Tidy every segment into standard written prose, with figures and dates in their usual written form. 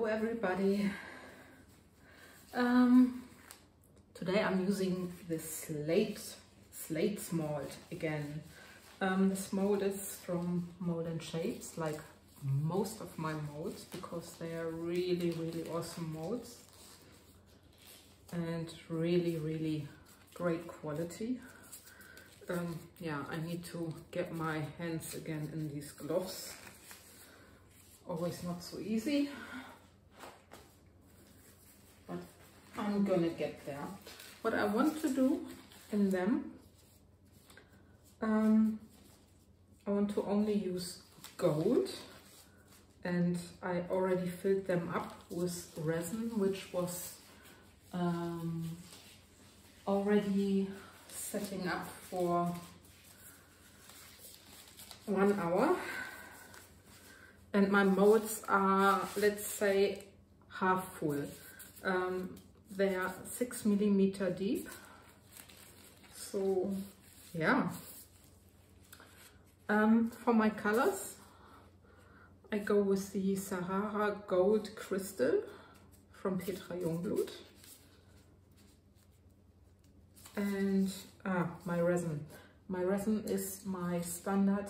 Hello everybody. Today I'm using this Slates Mold again. This mold is from Mold and Shapes, like most of my molds, because they are really awesome molds and really great quality. Yeah, I need to get my hands again in these gloves. Always not so easy, but I'm gonna get there. What I want to do in them, I want to only use gold, and I already filled them up with resin, which was already setting up for 1 hour. And my molds are, let's say, half full. They are 6 mm deep. So, yeah. For my colors, I go with the Sahara Gold Crystal from Petra Jongbloed. And my resin. My resin is my standard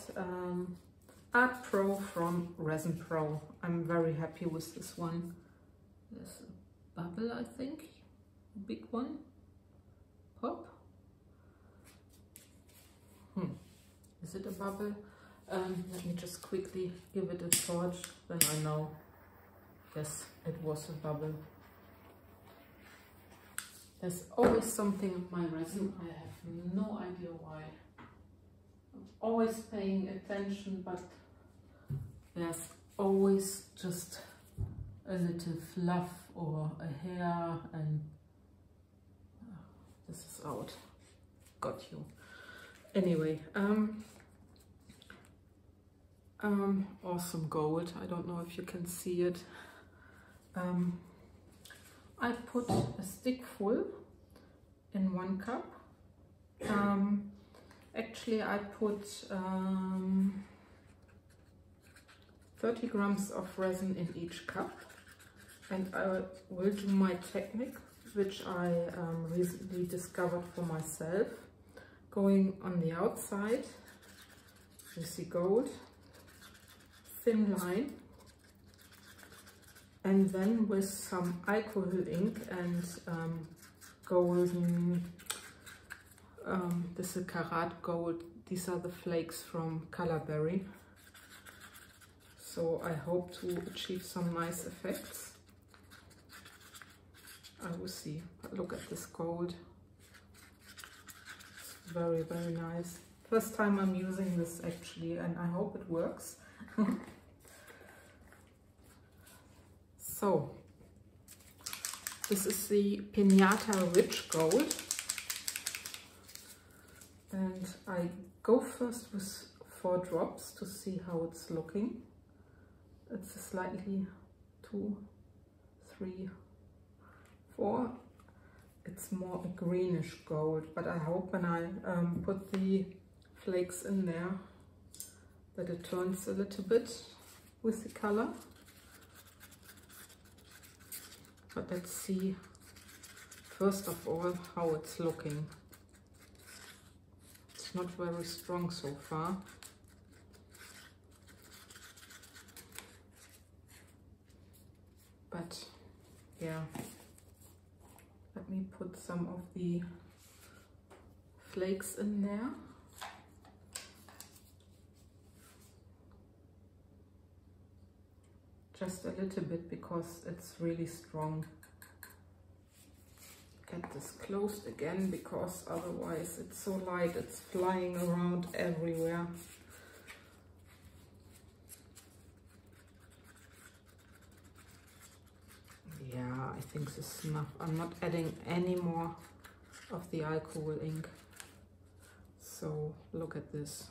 ArtPro from ResinPro. I'm very happy with this one. There's a bubble, I think, a big one. Pop. Is it a bubble? Let me just quickly give it a torch, then I know. Yes, it was a bubble. There's always something in my resin. I have no idea why. I'm always paying attention, but there's always just a little fluff or a hair, and this is out. Got you. Anyway, awesome gold. I don't know if you can see it. I put a stick full in 1 cup. Actually, I put 30 grams of resin in each cup, and I will do my technique, which I recently discovered for myself. Going on the outside with the gold, thin line, and then with some alcohol ink and golden, this is karat gold. These are the flakes from ColorBerry. So I hope to achieve some nice effects. I will see. But look at this gold. It's very nice. First time I'm using this actually, and I hope it works. So this is the Piñata Rich Gold, and I go first with 4 drops to see how it's looking. It's a slightly 2, 3, 4. It's more a greenish gold, but I hope when I put the flakes in there that it turns a little bit with the color. But let's see first of all how it's looking. It's not very strong so far. But yeah, let me put some of the flakes in there. Just a little bit, because it's really strong. Get this closed again, because otherwise it's so light, it's flying around everywhere. Yeah, I think this is enough. I'm not adding any more of the alcohol ink. So look at this.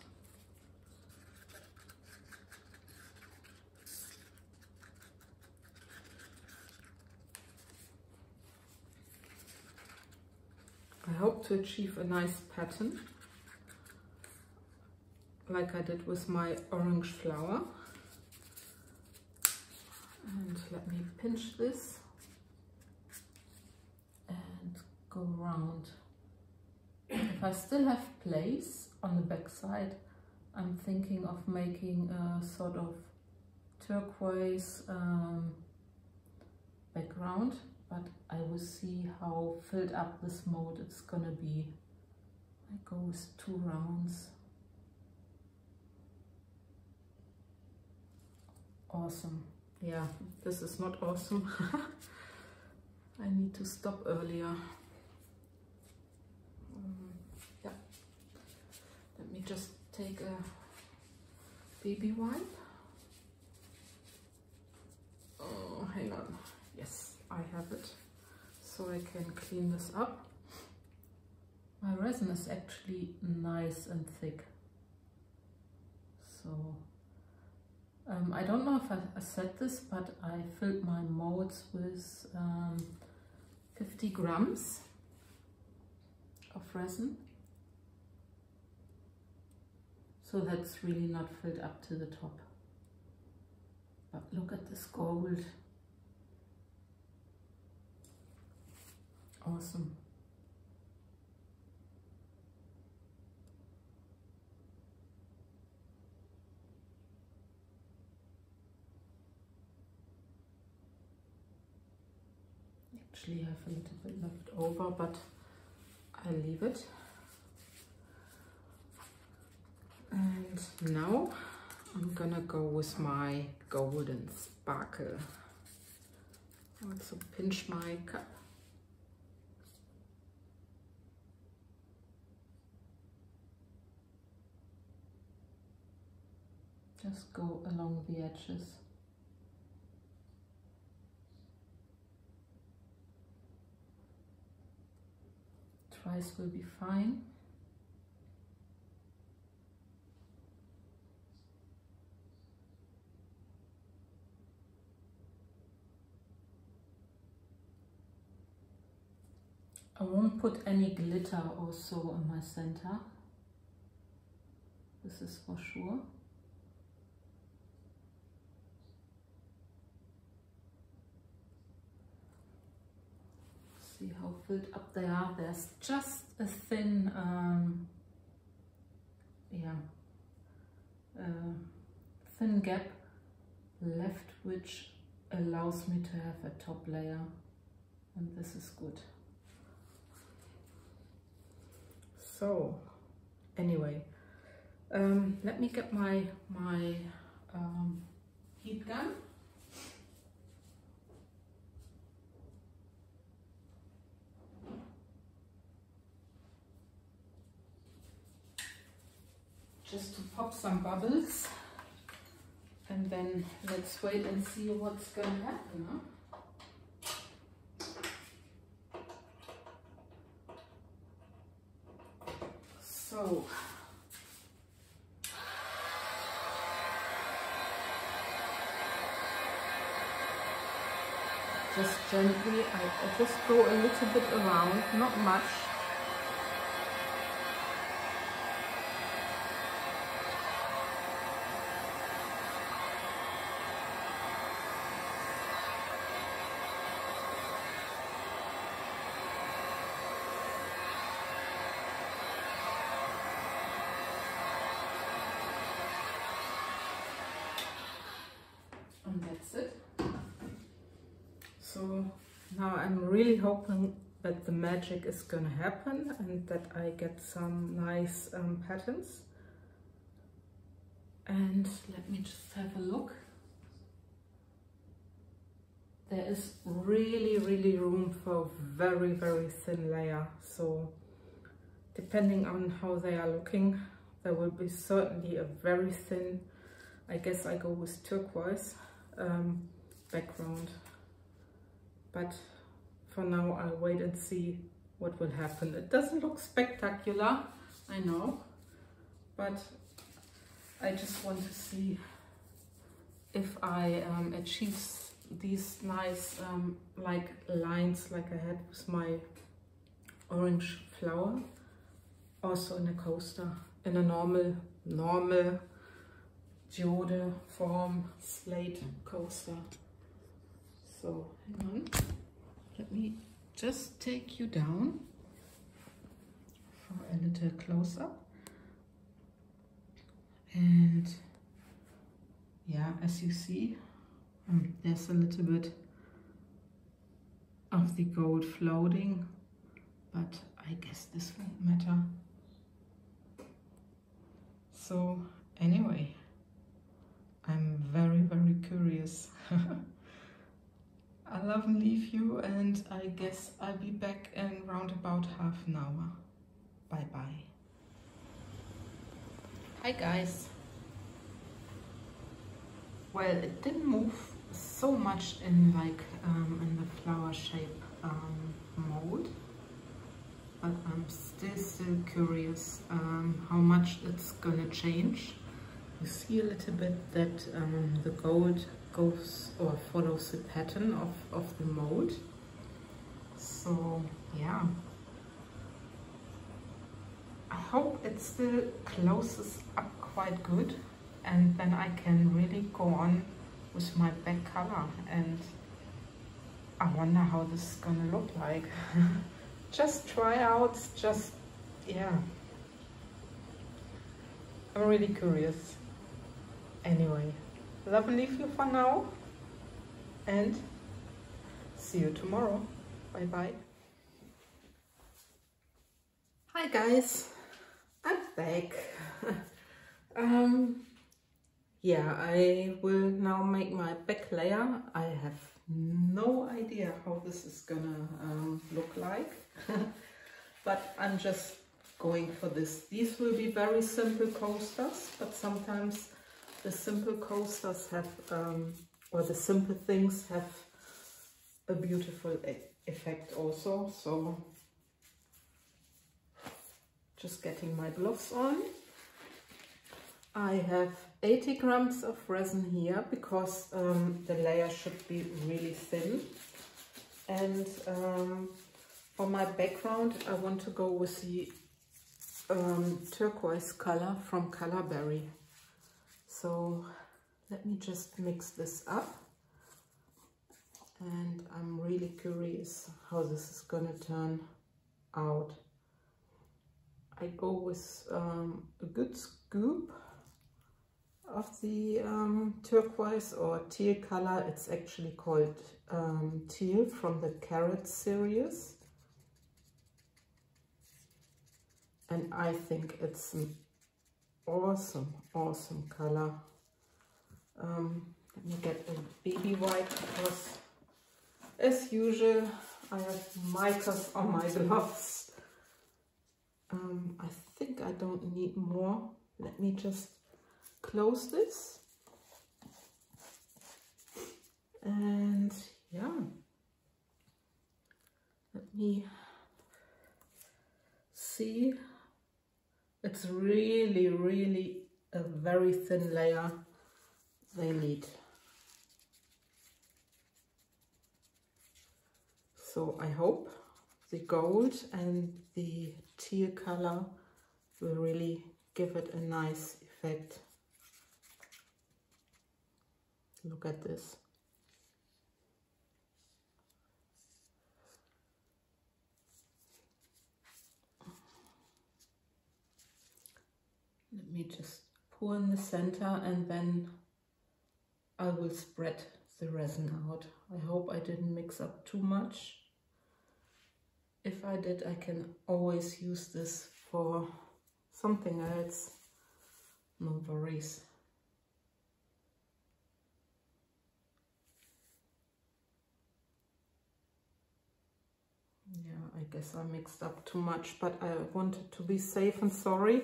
I hope to achieve a nice pattern, like I did with my orange flower. And let me pinch this and go around. If I still have place on the back side, I'm thinking of making a sort of turquoise background, but I will see how filled up this mold it's gonna be. I go with 2 rounds. Awesome. Yeah, this is not awesome. I need to stop earlier. Yeah. Let me just take a baby wipe. Oh, hang on. Yes, I have it. So I can clean this up. My resin is actually nice and thick. So I don't know if I said this, but I filled my molds with 50 grams of resin. So that's really not filled up to the top. But look at this gold. Awesome. Actually, I have a little bit left over, but I'll leave it. And now I'm gonna go with my golden sparkle. Also pinch my cup. Just go along the edges. Twice will be fine. I won't put any glitter also on my center. This is for sure. See how filled up they are. There's just a thin, thin gap left, which allows me to have a top layer, and this is good. So, anyway, let me get my heat gun. Just to pop some bubbles, and then let's wait and see what's gonna happen, huh? So just gently, I just go a little bit around, not much. And that's it. So now I'm really hoping that the magic is gonna happen and that I get some nice patterns. And let me just have a look. There is really room for a very thin layer. So depending on how they are looking, there will be certainly a very thin, I guess I go with turquoise background. But for now I'll wait and see what will happen. It doesn't look spectacular, I know, but I just want to see if I achieve these nice like lines like I had with my orange flower, also in a coaster, in a normal geode form slate coaster. So hang on, let me just take you down for a little close-up. And yeah, as you see, there's a little bit of the gold floating, but I guess this won't matter. So anyway, I'm very, very curious. I love and leave you, and I guess I'll be back in round about half an hour. Bye bye. Hi guys. Well, it didn't move so much in in the flower shape mold, but I'm still curious how much it's gonna change. You see a little bit that the gold goes or follows the pattern of the mold. So yeah, I hope it still closes up quite good, and then I can really go on with my back color, and I wonder how this is gonna look like. Just try out, yeah, I'm really curious. Anyway, love and leave you for now, and see you tomorrow. Bye bye. Hi guys, I'm back. Yeah, I will now make my back layer. I have no idea how this is gonna look like, but I'm just going for this. These will be very simple coasters, but sometimes the simple coasters have, or the simple things have a beautiful effect also. So just getting my gloves on. I have 80 grams of resin here because the layer should be really thin. And for my background, I want to go with the turquoise color from ColorBerry. So let me just mix this up, and I'm really curious how this is gonna turn out. I go with a good scoop of the turquoise or teal color. It's actually called teal from the Carrot series, and I think it's an awesome color. Let me get a baby white because, as usual, I have Micas on my gloves. I think I don't need more. Let me just close this, and yeah, let me see. It's really a very thin layer they need. So I hope the gold and the teal color will really give it a nice effect. Look at this. Let me just pour in the center, and then I will spread the resin out. I hope I didn't mix up too much. If I did, I can always use this for something else. No worries. Yeah, I guess I mixed up too much, but I wanted to be safe and sorry,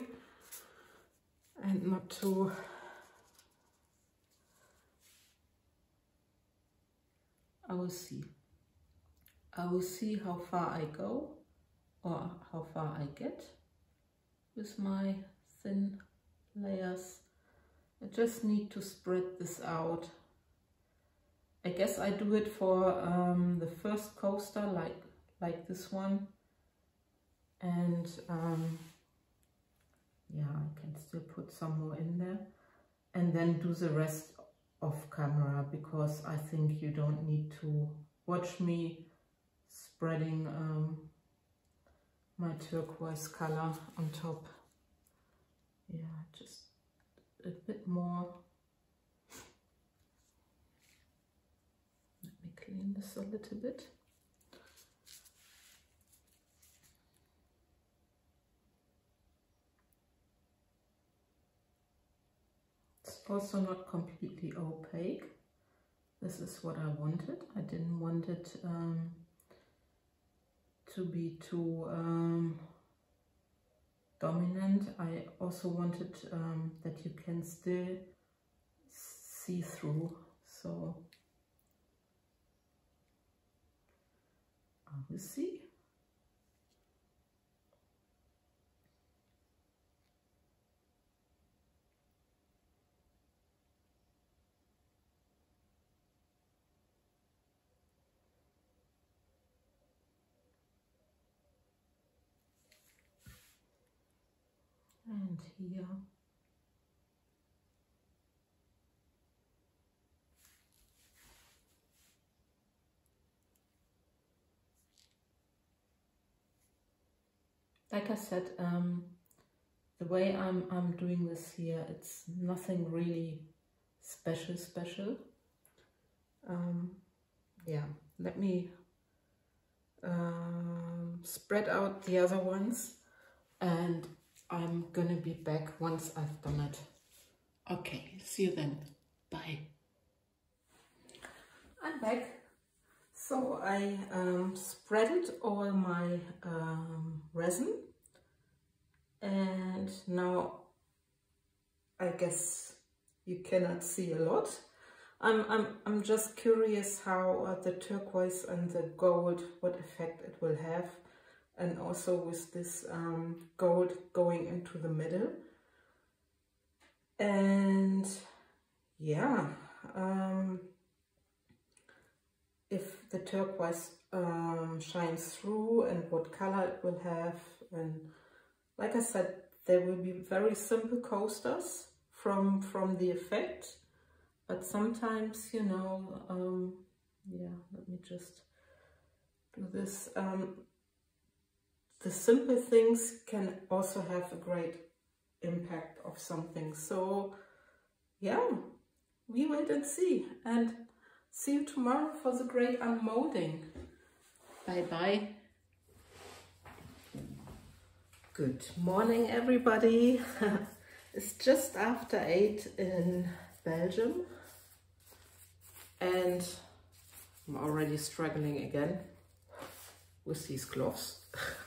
and not to I will see how far I go, or how far I get with my thin layers. I just need to spread this out. I guess I do it for the first coaster, like this one, and yeah, I can still put some more in there, and then do the rest off camera, because I think you don't need to watch me spreading my turquoise color on top. Yeah, just a bit more. Let me clean this a little bit. It's also not completely opaque. This is what I wanted. I didn't want it to be too dominant. I also wanted that you can still see through. So I will see. And here. Like I said, the way I'm doing this here, it's nothing really special. Yeah, let me spread out the other ones, and I'm gonna be back once I've done it. Okay, see you then. Bye. I'm back. So I spreaded all my resin, and now I guess you cannot see a lot. I'm just curious how the turquoise and the gold, what effect it will have, and also with this gold going into the middle. And yeah, if the turquoise shines through and what color it will have. And like I said, there will be very simple coasters from the effect, but sometimes, you know, yeah, let me just do this. The simple things can also have a great impact of something. So yeah, we wait and see, and see you tomorrow for the great unmolding. Bye bye. Good morning, everybody. It's just after 8 in Belgium, and I'm already struggling again with these gloves.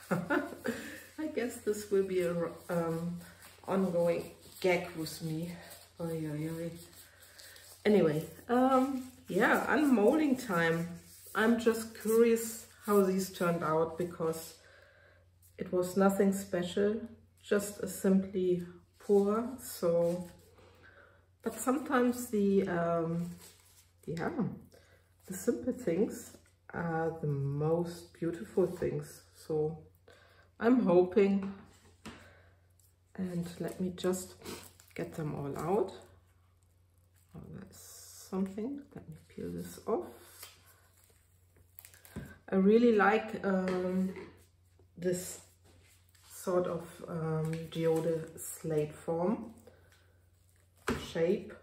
I guess this will be a ongoing gag with me. Oy, oy, oy. Anyway, yeah, unmolding time. I'm just curious how these turned out, because it was nothing special, just a simply pour. So, but sometimes the yeah, the simple things are the most beautiful things. So I'm hoping, and let me just get them all out. Oh, that's something. Let me peel this off. I really like this sort of geode slate form shape.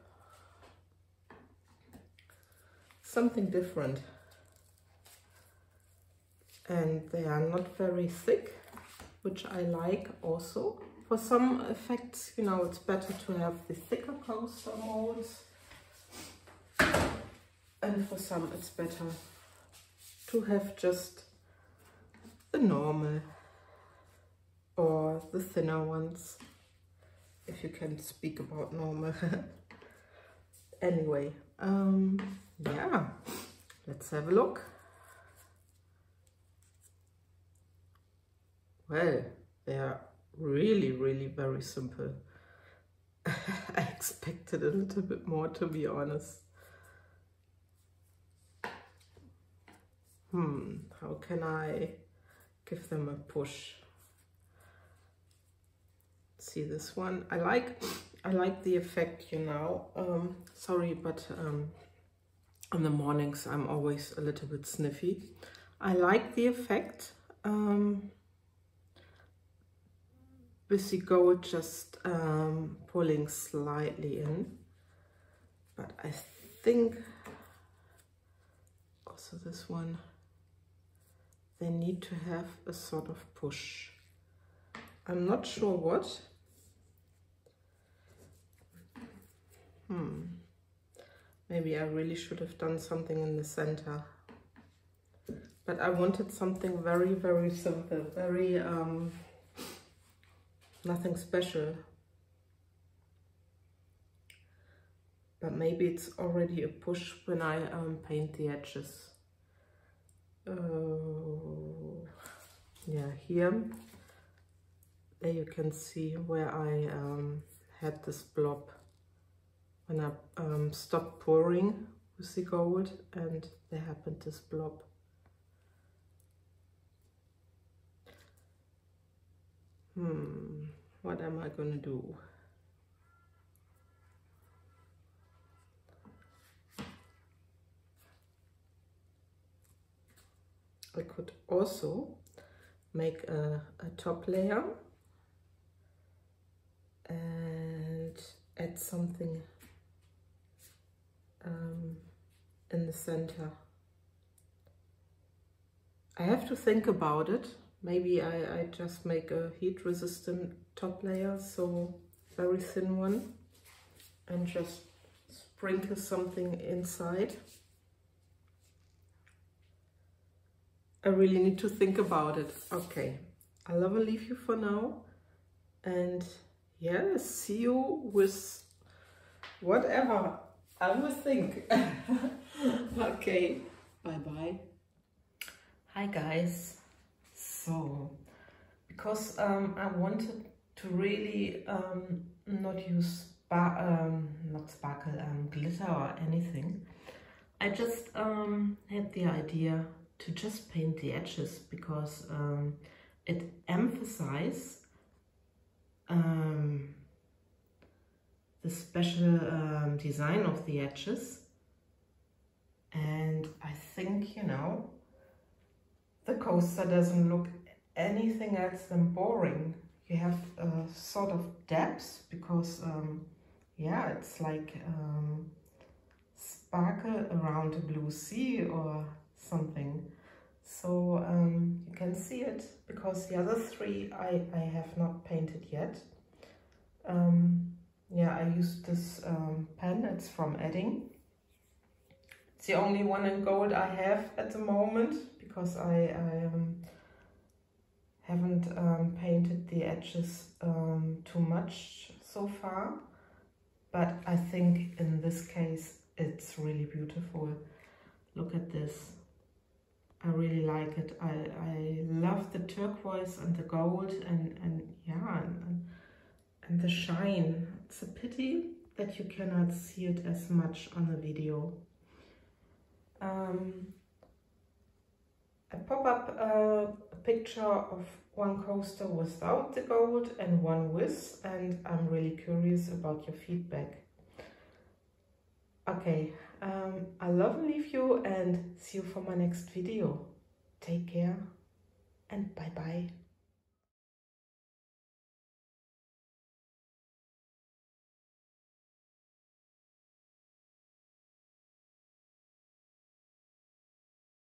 Something different. And they are not very thick, which I like also. For some effects, you know, it's better to have the thicker coaster molds. And for some, it's better to have just the normal or the thinner ones, if you can speak about normal. Anyway, yeah, let's have a look. Well, they are really, really very simple. I expected a little bit more, to be honest. How can I give them a push? See this one? I like I like the effect, you know. Sorry, but in the mornings I'm always a little bit sniffy. I like the effect with the gold just pulling slightly in, but I think also this one, they need to have a sort of push. I'm not sure what. Maybe I really should have done something in the center. But I wanted something very, very simple, very, nothing special. But maybe it's already a push when I paint the edges. Yeah, here, there you can see where I had this blob. When I stopped pouring with the gold and there happened this blob. What am I gonna do? I could also make a top layer and add something in the center. I have to think about it. Maybe I just make a heat resistant top layer, so very thin one, and just sprinkle something inside. I really need to think about it. Okay, I love and leave you for now, and yeah, see you with whatever I will think. Okay, bye bye. Hi guys. So, because I wanted to really not use glitter or anything, I just had the idea to just paint the edges, because it emphasizes the special design of the edges, and I think, you know, the coaster doesn't look anything else than boring. You have sort of depth, because yeah, it's like sparkle around a blue sea or something. So you can see it, because the other three I have not painted yet. Yeah, I used this pen, it's from Edding. It's the only one in gold I have at the moment, because I haven't painted the edges too much so far. But I think in this case it's really beautiful. Look at this. I really like it. I love the turquoise and the gold and yeah, and the shine. It's a pity that you cannot see it as much on the video. I pop up a picture of one coaster without the gold and one with, and I'm really curious about your feedback. Okay, I love and leave you, and see you for my next video. Take care and bye bye.